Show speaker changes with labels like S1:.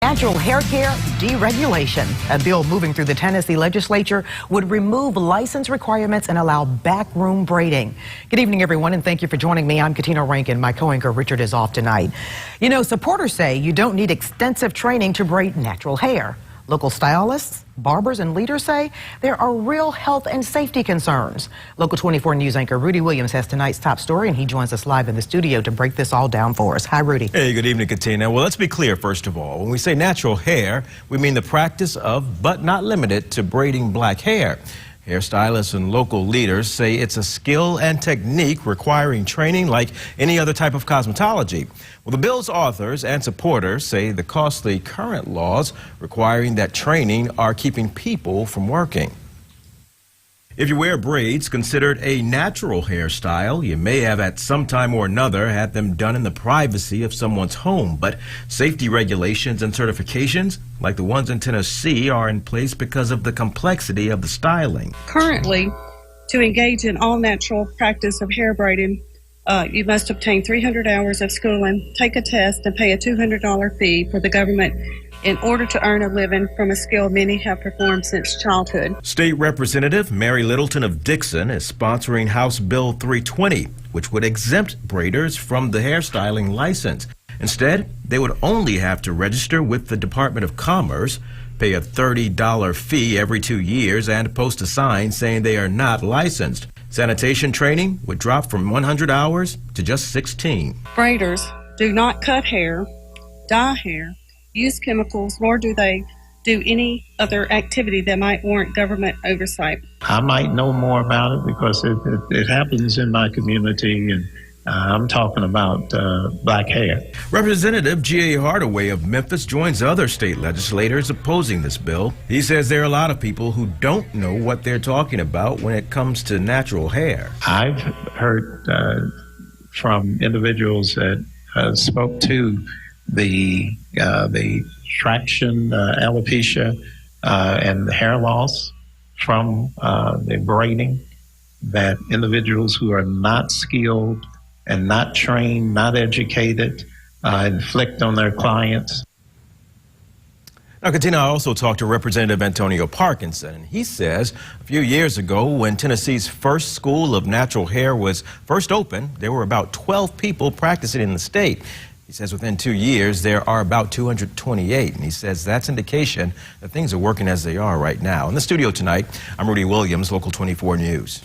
S1: Natural hair care deregulation. A bill moving through the Tennessee Legislature would remove license requirements and allow backroom braiding. Good evening, everyone, and thank you for joining me. I'm Katina Rankin. My co-anchor Richard is off tonight. You know, supporters say you don't need extensive training to braid natural hair. Local stylists, barbers, and leaders say there are real health and safety concerns. Local 24 News anchor Rudy Williams has tonight's top story, and he joins us live in the studio to break this all down for us. Hi, Rudy.
S2: Hey, good evening, Katina. Well, let's be clear, first of all. When we say natural hair, we mean the practice of, but not limited to, braiding black hair. Hairstylists and local leaders say it's a skill and technique requiring training like any other type of cosmetology. Well, the bill's authors and supporters say the costly current laws requiring that training are keeping people from working. If you wear braids considered a natural hairstyle, you may have at some time or another had them done in the privacy of someone's home. But safety regulations and certifications, like the ones in Tennessee, are in place because of the complexity of the styling.
S3: Currently, to engage in all-natural practice of hair braiding, you must obtain 300 hours of schooling, take a test, and pay a $200 fee for the government in order to earn a living from a skill many have performed since childhood.
S2: State Representative Mary Littleton of Dixon is sponsoring House Bill 320, which would exempt braiders from the hairstyling license. Instead, they would only have to register with the Department of Commerce, pay a $30 fee every 2 years, and post a sign saying they are not licensed. Sanitation training would drop from 100 hours to just 16.
S3: Braiders do not cut hair, dye hair, use chemicals, nor do they do any other activity that might warrant government oversight.
S4: I might know more about it because it happens in my community, and I'm talking about black hair.
S2: Representative G.A. Hardaway of Memphis joins other state legislators opposing this bill. He says there are a lot of people who don't know what they're talking about when it comes to natural hair.
S4: I've heard from individuals that spoke to the traction, alopecia, and the hair loss from the braiding, that individuals who are not skilled and not trained, not educated, inflict on their clients.
S2: Now, Katina, I also talked to Representative Antonio Parkinson, and he says a few years ago when Tennessee's first school of natural hair was first opened, there were about 12 people practicing in the state. He says within 2 years, there are about 228, and he says that's indication that things are working as they are right now. In the studio tonight, I'm Rudy Williams, Local 24 News.